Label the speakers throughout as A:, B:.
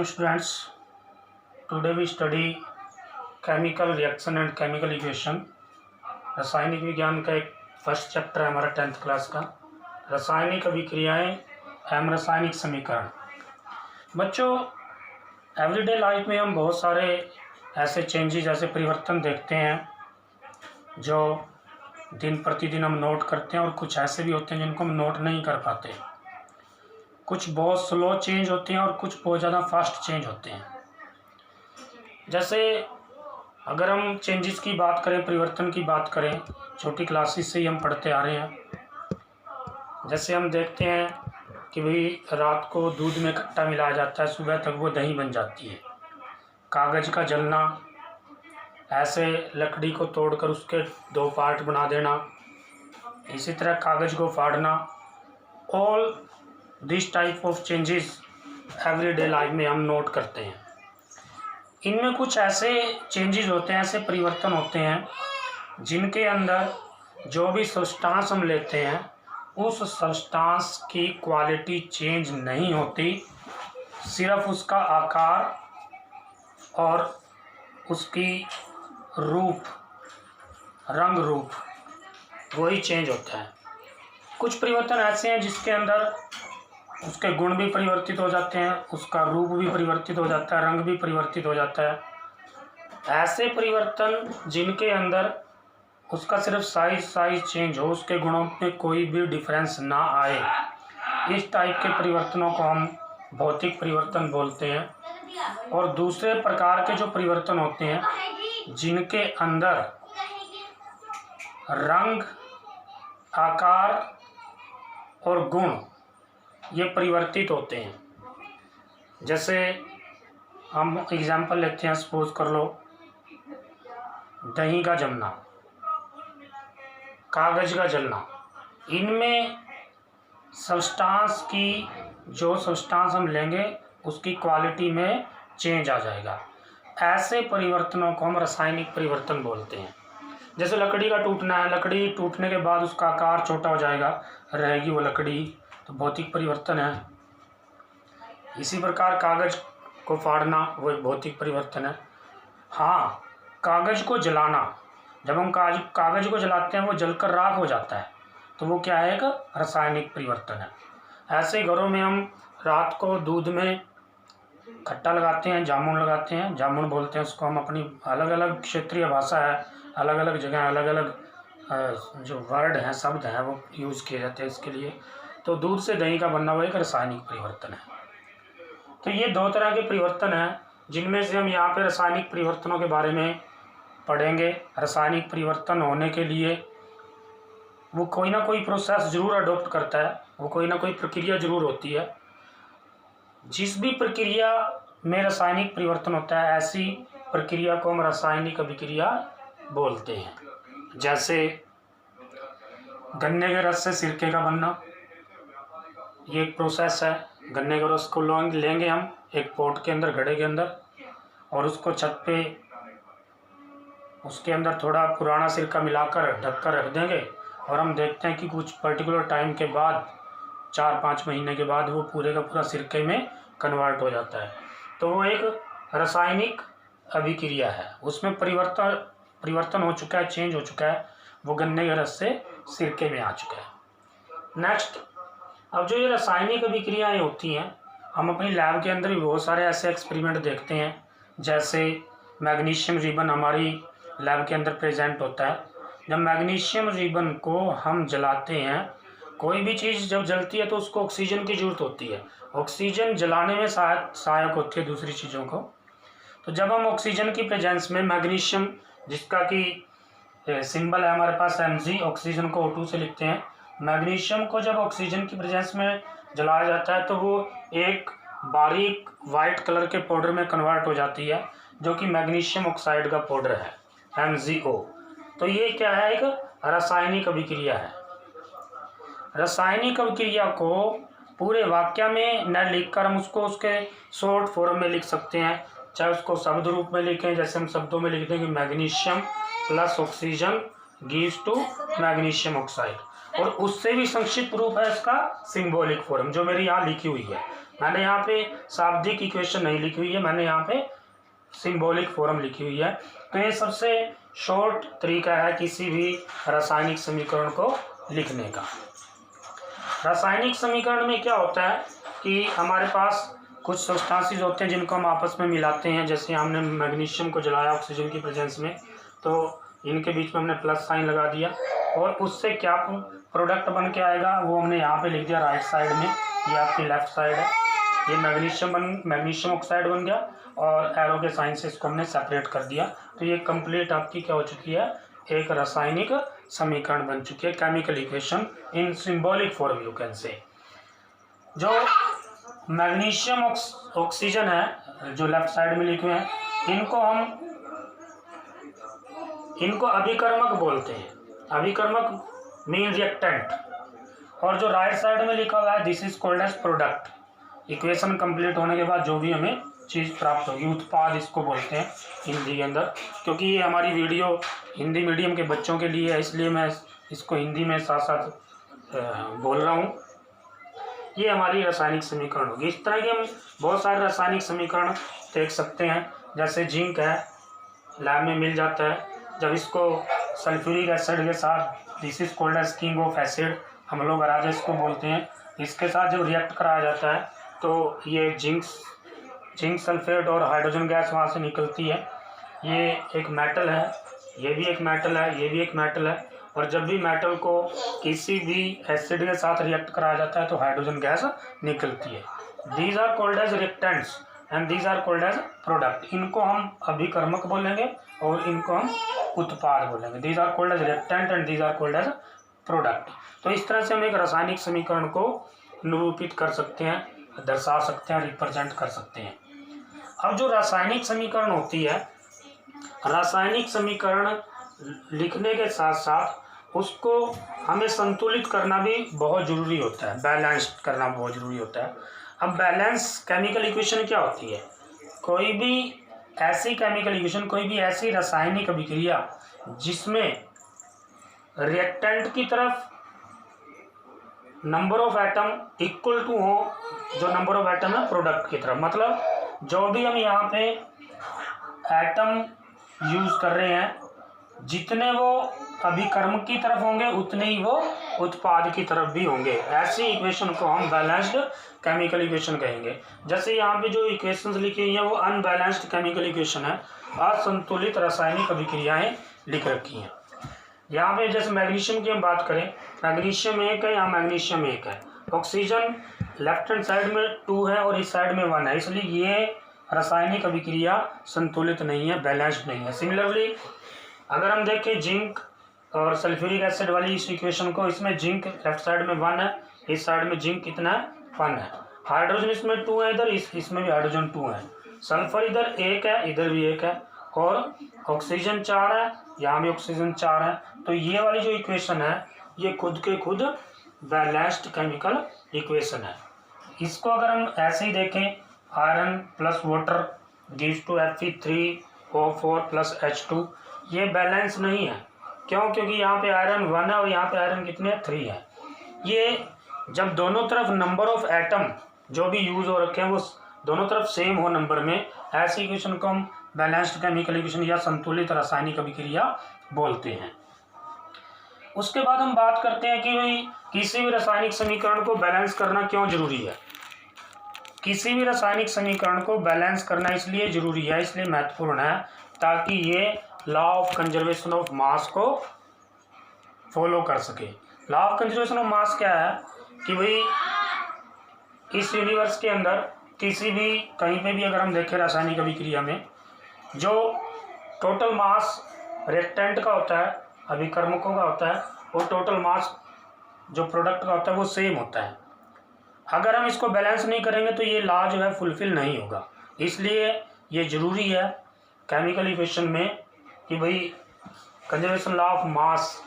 A: morning students. Today we study chemical reaction and chemical equation. रासायनिक विज्ञान का एक फर्स्ट चैप्टर है हमारा 10th क्लास का, रासायनिक अभिक्रियाएं एवं रासायनिक समीकरण। बच्चों, एवरीडे लाइफ में हम बहुत सारे ऐसे चेंजेस, ऐसे परिवर्तन देखते हैं जो दिन प्रतिदिन हम नोट करते हैं, और कुछ ऐसे भी होते हैं जिनको हम नोट नहीं कर पाते। कुछ बहुत स्लो चेंज होते हैं और कुछ बहुत ज़्यादा फास्ट चेंज होते हैं। जैसे अगर हम चेंजेस की बात करें, परिवर्तन की बात करें, छोटी क्लासेस से ही हम पढ़ते आ रहे हैं। जैसे हम देखते हैं कि भाई रात को दूध में खट्टा मिलाया जाता है, सुबह तक वो दही बन जाती है। कागज़ का जलना, ऐसे लकड़ी को तोड़कर उसके 2 पार्ट बना देना, इसी तरह कागज़ को फाड़ना, all this type of changes everyday life में हम नोट करते हैं। इनमें कुछ ऐसे चेंजेस होते हैं, ऐसे परिवर्तन होते हैं जिनके अंदर जो भी सब्सटेंस हम लेते हैं उस सब्सटेंस की क्वालिटी चेंज नहीं होती, सिर्फ उसका आकार और उसकी रूप, रंग रूप वही चेंज होता है। कुछ परिवर्तन ऐसे हैं जिसके अंदर उसके गुण भी परिवर्तित हो जाते हैं, उसका रूप भी परिवर्तित हो जाता है, रंग भी परिवर्तित हो जाता है। ऐसे परिवर्तन जिनके अंदर उसका सिर्फ साइज चेंज हो, उसके गुणों में कोई भी डिफरेंस ना आए, इस टाइप के परिवर्तनों को हम भौतिक परिवर्तन बोलते हैं। और दूसरे प्रकार के जो परिवर्तन होते हैं जिनके अंदर रंग, आकार और गुण ये परिवर्तित होते हैं। जैसे हम एग्जाम्पल लेते हैं, सपोज कर लो दही का जमना, कागज़ का जलना, इनमें सब्सटेंस की, जो सब्सटेंस हम लेंगे उसकी क्वालिटी में चेंज आ जाएगा। ऐसे परिवर्तनों को हम रासायनिक परिवर्तन बोलते हैं। जैसे लकड़ी का टूटना है, लकड़ी टूटने के बाद उसका आकार छोटा हो जाएगा, रहेगी वो लकड़ी, तो भौतिक परिवर्तन है। इसी प्रकार कागज़ को फाड़ना वो एक भौतिक परिवर्तन है। हाँ, कागज़ को जलाना, जब हम कागज़ को जलाते हैं वो जलकर राख हो जाता है, तो वो क्या है, एक रासायनिक परिवर्तन है। ऐसे घरों में हम रात को दूध में खट्टा लगाते हैं, जामुन लगाते हैं, जामुन बोलते हैं उसको हम, अपनी अलग अलग क्षेत्रीय भाषा है, अलग अलग जगह अलग अलग जो वर्ड हैं, शब्द हैं, वो यूज़ किए जाते हैं इसके लिए। तो दूध से दही का बनना वो एक रासायनिक परिवर्तन है। तो ये 2 तरह के परिवर्तन हैं जिनमें से हम यहाँ पे रासायनिक परिवर्तनों के बारे में पढ़ेंगे। रासायनिक परिवर्तन होने के लिए वो कोई ना कोई प्रोसेस ज़रूर अडॉप्ट करता है, वो कोई ना कोई प्रक्रिया ज़रूर होती है। जिस भी प्रक्रिया में रासायनिक परिवर्तन होता है, ऐसी प्रक्रिया को हम रासायनिक अभिक्रिया बोलते हैं। जैसे गन्ने के रस से सिरके का बनना, ये एक प्रोसेस है। गन्ने के रस को लेंगे हम एक पॉट के अंदर, घड़े के अंदर, और उसको छत पे उसके अंदर थोड़ा पुराना सिरका मिलाकर ढक कर रख देंगे, और हम देखते हैं कि कुछ पर्टिकुलर टाइम के बाद, 4-5 महीने के बाद, वो पूरे का पूरा सिरके में कन्वर्ट हो जाता है। तो वो एक रासायनिक अभिक्रिया है, उसमें परिवर्तन हो चुका है, चेंज हो चुका है, वो गन्ने के रस से सिरके में आ चुका है। नेक्स्ट, अब जो ये रासायनिक अभिक्रियाएँ होती हैं, हम अपनी लैब के अंदर भी बहुत सारे ऐसे एक्सपेरिमेंट देखते हैं। जैसे मैग्नीशियम रिबन हमारी लैब के अंदर प्रेजेंट होता है। जब मैग्नीशियम रिबन को हम जलाते हैं, कोई भी चीज़ जब जलती है तो उसको ऑक्सीजन की ज़रूरत होती है। ऑक्सीजन जलाने में सहायक होती है दूसरी चीज़ों को। तो जब हम ऑक्सीजन की प्रेजेंस में मैग्नीशियम, जिसका कि सिंबल है हमारे पास Mg, ऑक्सीजन को O2 से लिखते हैं, मैग्नीशियम को जब ऑक्सीजन की प्रेजेंस में जलाया जाता है तो वो एक बारीक वाइट कलर के पाउडर में कन्वर्ट हो जाती है, जो कि मैग्नीशियम ऑक्साइड का पाउडर है, MgO। तो ये क्या है, एक रासायनिक अभिक्रिया है। रासायनिक अभिक्रिया को पूरे वाक्य में न लिखकर हम उसको उसके शॉर्ट फॉर्म में लिख सकते हैं, चाहे उसको शब्द रूप में लिखें, जैसे हम शब्दों में लिख देंगे magnesium plus oxygen gives to magnesium oxide, और उससे भी संक्षिप्त रूप है इसका सिंबॉलिक फॉर्म, जो मेरी यहाँ लिखी हुई है। मैंने यहाँ पे शाब्दिक इक्वेशन नहीं लिखी हुई है, मैंने यहाँ पे सिंबॉलिक फॉर्म लिखी हुई है। तो ये सबसे शॉर्ट तरीका है किसी भी रासायनिक समीकरण को लिखने का। रासायनिक समीकरण में क्या होता है कि हमारे पास कुछ सब्सटेंसेस होते हैं जिनको हम आपस में मिलाते हैं। जैसे हमने मैग्नीशियम को जलाया ऑक्सीजन की प्रेजेंस में, तो इनके बीच में हमने प्लस साइन लगा दिया और उससे क्या प्रोडक्ट बन के आएगा वो हमने यहाँ पे लिख दिया राइट साइड में, ये आपकी लेफ्ट साइड है। ये मैग्नीशियम ऑक्साइड बन गया और एरो के साइन से इसको हमने सेपरेट कर दिया। तो ये कंप्लीट आपकी क्या हो चुकी है, एक रासायनिक समीकरण बन चुकी है, chemical equation in symbolic form you can say. जो मैग्नीशियम ऑक्सीजन है जो लेफ्ट साइड में लिखे हैं, इनको अभिकर्मक बोलते हैं। अभिकर्मक मीन रिएक्टेंट। और जो राइट साइड में लिखा हुआ है this is called as product. Equation complete होने के बाद जो भी हमें चीज़ प्राप्त होगी, उत्पाद इसको बोलते हैं हिंदी के अंदर। क्योंकि ये हमारी वीडियो हिंदी मीडियम के बच्चों के लिए है, इसलिए मैं इसको हिंदी में साथ साथ बोल रहा हूँ। ये हमारी रासायनिक समीकरण होगी। इस तरह के हम बहुत सारे रासायनिक समीकरण देख सकते हैं। जैसे जिंक है, लैब में मिल जाता है। जब इसको सल्फ्यूरिक एसिड के साथ, this is called as king of acid, हम लोग राजा इसको बोलते हैं, इसके साथ जब रिएक्ट कराया जाता है तो ये जिंक सल्फेट और हाइड्रोजन गैस वहाँ से निकलती है। ये एक मेटल है, ये भी एक मेटल है, ये भी एक मेटल है। और जब भी मेटल को किसी भी एसिड के साथ रिएक्ट कराया जाता है तो हाइड्रोजन गैस निकलती है। These are called as reactants and these are called as product. इनको हम अभिकर्मक बोलेंगे और इनको हम उत्पाद बोलेंगे। These are called as reactant and these are called as product. तो इस तरह से हम एक रासायनिक समीकरण को निरूपित कर सकते हैं, दर्शा सकते हैं, रिप्रेजेंट कर सकते हैं। अब जो रासायनिक समीकरण होती है, रासायनिक समीकरण लिखने के साथ साथ उसको हमें संतुलित करना भी बहुत ज़रूरी होता है, बैलेंस्ड करना बहुत ज़रूरी होता है। अब बैलेंस केमिकल इक्वेशन क्या होती है? कोई भी ऐसी केमिकल इक्वेशन, कोई भी ऐसी रासायनिक अभिक्रिया जिसमें रिएक्टेंट की तरफ number of atom equal to हो जो नंबर ऑफ एटम है प्रोडक्ट की तरफ। मतलब जो भी हम यहाँ पे एटम यूज कर रहे हैं, जितने वो अभिकर्मक की तरफ होंगे उतने ही वो उत्पाद की तरफ भी होंगे। ऐसी इक्वेशन को हम बैलेंस्ड केमिकल इक्वेशन कहेंगे। जैसे यहाँ पे जो इक्वेशंस लिखी हुई हैं वो अनबैलेंस्ड केमिकल इक्वेशन है, असंतुलित रासायनिक अभिक्रियाएं लिख रखी हैं। यहाँ पे जैसे मैग्नीशियम की हम बात करें, मैग्नीशियम 1 है, यहाँ मैग्नीशियम 1 है। ऑक्सीजन लेफ्ट हैंड साइड में 2 है और इस साइड में 1 है, इसलिए ये रासायनिक अभिक्रिया संतुलित नहीं है, बैलेंस्ड नहीं है। सिमिलरली अगर हम देखें जिंक और सल्फ्यूरिक एसिड वाली इस इक्वेशन को, इसमें जिंक लेफ्ट साइड में 1 है, इस साइड में जिंक कितना है, 1 है। हाइड्रोजन इसमें 2 है, इधर इसमें भी हाइड्रोजन 2 है। सल्फर इधर 1 है, इधर भी 1 है और ऑक्सीजन 4 है, यहाँ भी ऑक्सीजन 4 है। तो ये वाली जो इक्वेशन है ये खुद के खुद बैलेंस्ड केमिकल इक्वेशन है। इसको अगर हम ऐसे ही देखें, iron plus water gives to Fe3O4 plus H2, ये बैलेंस नहीं है। क्यों? क्योंकि यहाँ पे आयरन 1 है और यहाँ पे आयरन कितने 3 है। ये जब दोनों तरफ नंबर ऑफ एटम जो भी यूज हो रखे हैं वो दोनों तरफ सेम हो नंबर में, ऐसी इक्वेशन को हम बैलेंस्ड केमिकल इक्वेशन या संतुलित रासायनिक अभिक्रिया बोलते हैं। उसके बाद हम बात करते हैं कि भाई किसी भी रासायनिक समीकरण को बैलेंस करना क्यों जरूरी है। किसी भी रासायनिक समीकरण को बैलेंस करना इसलिए जरूरी है, इसलिए महत्वपूर्ण है, ताकि ये law of conservation of mass को फॉलो कर सके। Law of conservation of mass क्या है कि भाई इस यूनिवर्स के अंदर किसी भी कहीं पे भी अगर हम देखें रासायनिक अभिक्रिया में, जो टोटल मास रिएक्टेंट का होता है, अभिकर्मकों का होता है, वो टोटल मास जो प्रोडक्ट का होता है वो सेम होता है। अगर हम इसको बैलेंस नहीं करेंगे तो ये लॉ जो है फुलफिल नहीं होगा। इसलिए ये ज़रूरी है केमिकल इक्वेशन में कि भाई कंजर्वेशन लॉ ऑफ मास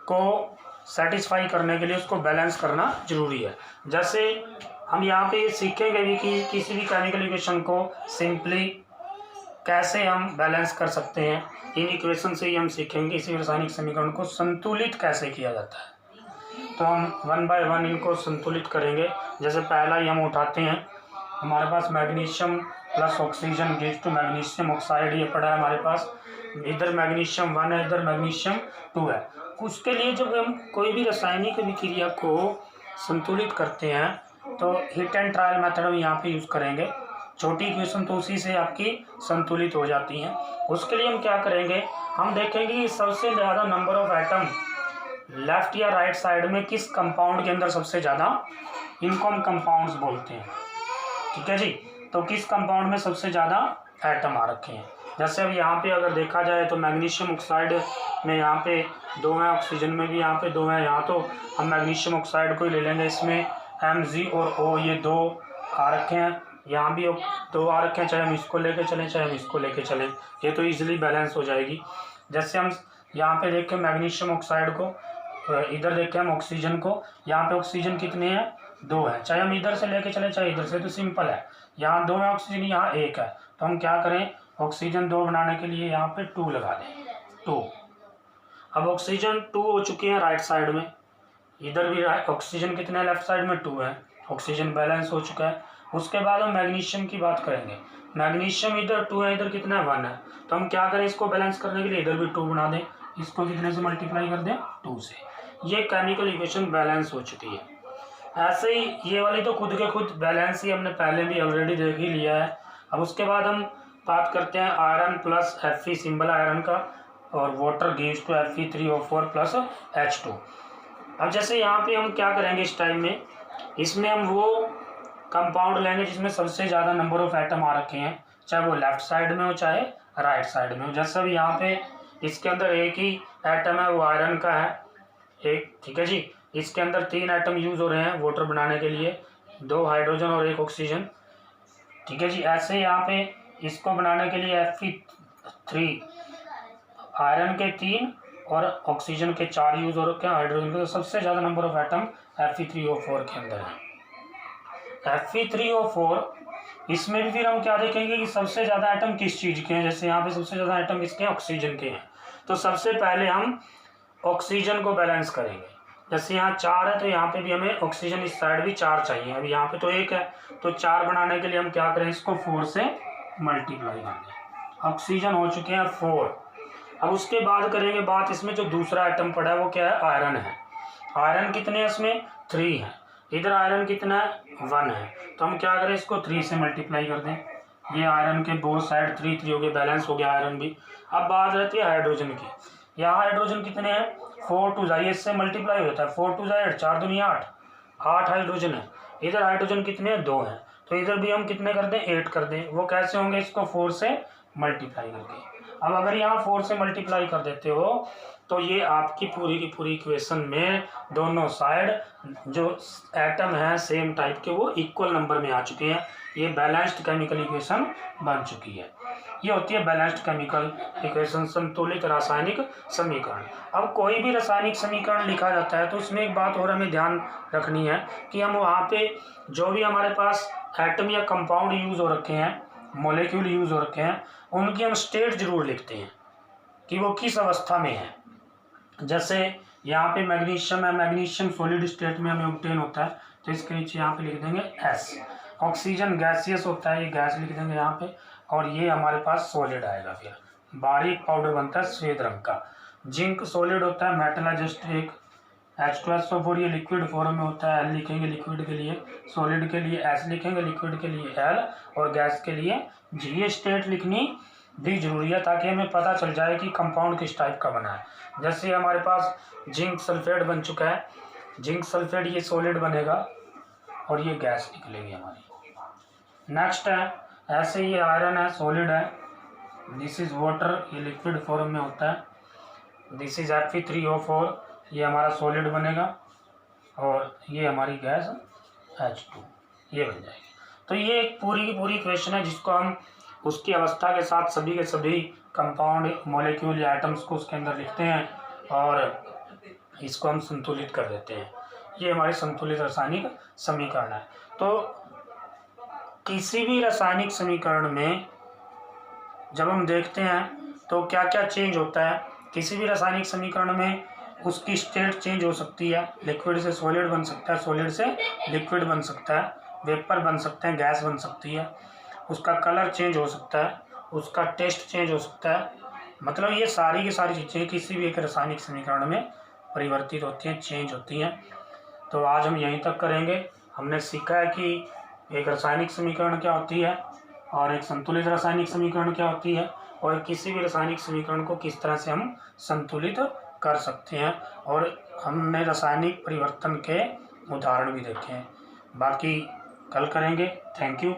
A: को सेटिस्फाई करने के लिए उसको बैलेंस करना जरूरी है। जैसे हम यहाँ पे सीखेंगे भी कि किसी भी केमिकल इक्वेशन को सिंपली कैसे हम बैलेंस कर सकते हैं। इन इक्वेशन से ही हम सीखेंगे इसी रासायनिक समीकरण को संतुलित कैसे किया जाता है। तो हम 1 बाय 1 इनको संतुलित करेंगे। जैसे पहला ही हम उठाते हैं, हमारे पास magnesium plus oxygen gives to magnesium oxide, ये पड़ा है हमारे पास। इधर मैग्नीशियम 1 है, इधर मैग्नीशियम 2 है। उसके लिए जब हम कोई भी रासायनिक अभिक्रिया को संतुलित करते हैं तो हिट एंड ट्रायल मेथड हम यहाँ पे यूज़ करेंगे। छोटी इक्वेशन तो उसी से आपकी संतुलित हो जाती हैं। उसके लिए हम क्या करेंगे, हम देखेंगे कि सबसे ज़्यादा नंबर ऑफ एटम लेफ्ट या राइट साइड में किस कंपाउंड के अंदर सबसे ज़्यादा, इनको हम कंपाउंड्स बोलते हैं। ठीक है जी, तो किस कंपाउंड में सबसे ज़्यादा एटम आ रखे हैं। जैसे अब यहाँ पे अगर देखा जाए तो मैग्नीशियम ऑक्साइड में यहाँ पे 2 हैं, ऑक्सीजन में भी यहाँ पे 2 हैं। यहाँ तो हम मैग्नीशियम ऑक्साइड को ही ले लेंगे, इसमें Mg और O ये 2 आ रखे हैं, यहाँ भी 2 आ रखे हैं। चाहे हम इसको लेके चलें चाहे हम इसको लेके चलें, ये तो ईजिली बैलेंस हो जाएगी। जैसे हम यहाँ पे देखें मैग्नीशियम ऑक्साइड को, इधर देखें हम ऑक्सीजन को, यहाँ पे ऑक्सीजन कितने हैं, 2 है। चाहे हम इधर से लेके चले चाहे इधर से, तो सिंपल है। यहाँ 2 है ऑक्सीजन, यहाँ 1 है, तो हम क्या करें, ऑक्सीजन 2 बनाने के लिए यहाँ पे 2 लगा दें, 2। अब ऑक्सीजन 2 हो चुके हैं राइट साइड में, इधर भी ऑक्सीजन कितने लेफ्ट साइड में 2 है, ऑक्सीजन बैलेंस हो चुका है। उसके बाद हम मैग्नीशियम की बात करेंगे, मैग्नीशियम इधर 2 है, इधर कितना है, 1 है, तो हम क्या करें, इसको बैलेंस करने के लिए इधर भी 2 बना दें, इसको कितने से मल्टीप्लाई कर दें, 2 से। ये केमिकल इक्वेशन बैलेंस हो चुकी है। ऐसे ही ये वाली तो खुद के खुद बैलेंस ही हमने पहले भी ऑलरेडी देख ही लिया है। अब उसके बाद हम बात करते हैं iron plus Fe, symbol iron का, और water gives to Fe3O4 plus H2। अब जैसे यहाँ पे हम क्या करेंगे इस टाइम में, इसमें हम वो कंपाउंड लेंगे जिसमें सबसे ज़्यादा नंबर ऑफ एटम आ रखे हैं, चाहे वो लेफ्ट साइड में हो चाहे राइट साइड में हो। जैसे अभी यहाँ पे इसके अंदर एक ही एटम है, वो आयरन का है एक, ठीक है जी। इसके अंदर 3 एटम यूज़ हो रहे हैं वाटर बनाने के लिए, 2 हाइड्रोजन और 1 ऑक्सीजन, ठीक है जी। ऐसे यहाँ पे इसको बनाने के लिए Fe3, आयरन के 3 और ऑक्सीजन के 4 यूज़ हो रखे हैं, हाइड्रोजन के, तो सबसे ज़्यादा नंबर ऑफ एटम Fe3O4 के अंदर है। Fe3O4, इसमें भी फिर हम क्या देखेंगे कि सबसे ज़्यादा एटम किस चीज़ के हैं। जैसे यहाँ पे सबसे ज़्यादा एटम किसके हैं, ऑक्सीजन के हैं, तो सबसे पहले हम ऑक्सीजन को बैलेंस करेंगे। जैसे यहाँ 4 है तो यहाँ पे भी हमें ऑक्सीजन इस साइड भी 4 चाहिए। अभी यहाँ पे तो 1 है, तो 4 बनाने के लिए हम क्या करें, इसको 4 से मल्टीप्लाई कर दें। ऑक्सीजन हो चुके हैं 4। अब उसके बाद करेंगे बात, इसमें जो दूसरा आइटम पड़ा है वो क्या है, आयरन है। आयरन कितने हैं इसमें, 3 है। इधर आयरन कितना है, 1 है, तो हम क्या करें, इसको 3 से मल्टीप्लाई कर दें। ये आयरन के बोथ साइड 3 हो गए, बैलेंस हो गया आयरन भी। अब बात रहती है हाइड्रोजन की। यहाँ हाइड्रोजन कितने हैं, 4 2 जाइए, इससे मल्टीप्लाई हो जाता है, 4 2 8, 4 दूनी 8, 8 हाइड्रोजन है। इधर हाइड्रोजन कितने हैं, 2 हैं, तो इधर भी हम कितने कर दें, 8 कर दें। वो कैसे होंगे, इसको 4 से मल्टीप्लाई करके। अब अगर यहाँ 4 से मल्टीप्लाई कर देते हो तो ये आपकी पूरी की पूरी इक्वेशन में दोनों साइड जो एटम हैं सेम टाइप के, वो इक्वल नंबर में आ चुके हैं। ये बैलेंस्ड केमिकल इक्वेशन बन चुकी है। ये होती है बैलेंस्ड केमिकल इक्वेशन, संतुलित रासायनिक समीकरण। अब कोई भी रासायनिक समीकरण लिखा जाता है तो उसमें एक बात और हमें ध्यान रखनी है कि हम वहाँ पे जो भी हमारे पास एटम या कंपाउंड यूज़ हो रखे हैं, मॉलिक्यूल यूज़ हो रखे हैं, उनकी हम स्टेट जरूर लिखते हैं कि वो किस अवस्था में है। जैसे यहाँ पे मैग्नीशियम है, मैग्नीशियम सॉलिड स्टेट में हमें ऑब्टेन होता है, तो इसके नीचे यहाँ पे लिख देंगे S। ऑक्सीजन गैसियस होता है, ये गैस लिख देंगे यहाँ पे, और ये हमारे पास सॉलिड आएगा, फिर बारीक पाउडर बनता है सफ़ेद रंग का। जिंक सॉलिड होता है, मेटल है जस्ट एक। H2SO4 ये लिक्विड फॉर्म में होता है, L लिखेंगे लिक्विड के लिए, सॉलिड के लिए S लिखेंगे, लिक्विड के लिए L, और गैस के लिए G। ये स्टेट लिखनी भी जरूरी है ताकि हमें पता चल जाए कि कंपाउंड किस टाइप का बना है। जैसे हमारे पास जिंक सल्फेट बन चुका है, जिंक सल्फेट ये सॉलिड बनेगा और ये गैस निकलेगी हमारी। नेक्स्ट है, ऐसे ये आयरन है, सॉलिड है, दिस इज़ वाटर, ये लिक्विड फॉर्म में होता है। दिस इज़ Fe3O4, ये हमारा सॉलिड बनेगा, और ये हमारी गैस H2, ये बन जाएगी। तो ये एक पूरी की पूरी इक्वेशन है जिसको हम उसकी अवस्था के साथ सभी के सभी कंपाउंड मॉलिक्यूल या आइटम्स को उसके अंदर लिखते हैं और इसको हम संतुलित कर देते हैं। ये हमारे संतुलित रासायनिक समीकरण है। तो किसी भी रासायनिक समीकरण में जब हम देखते हैं तो क्या क्या चेंज होता है, किसी भी रासायनिक समीकरण में उसकी स्टेट चेंज हो सकती है, लिक्विड से सॉलिड बन सकता है, सॉलिड से लिक्विड बन सकता है, वेपर बन सकते हैं, गैस बन सकती है, उसका कलर चेंज हो सकता है, उसका टेस्ट चेंज हो सकता है। मतलब ये सारी की सारी चीज़ें किसी भी एक रासायनिक समीकरण में परिवर्तित होती हैं, चेंज होती हैं। तो आज हम यहीं तक करेंगे। हमने सीखा है कि एक रासायनिक समीकरण क्या होती है और एक संतुलित रासायनिक समीकरण क्या होती है, और किसी भी रासायनिक समीकरण को किस तरह से हम संतुलित कर सकते हैं, और हमने रासायनिक परिवर्तन के उदाहरण भी देखे हैं। बाकी कल करेंगे। Thank you.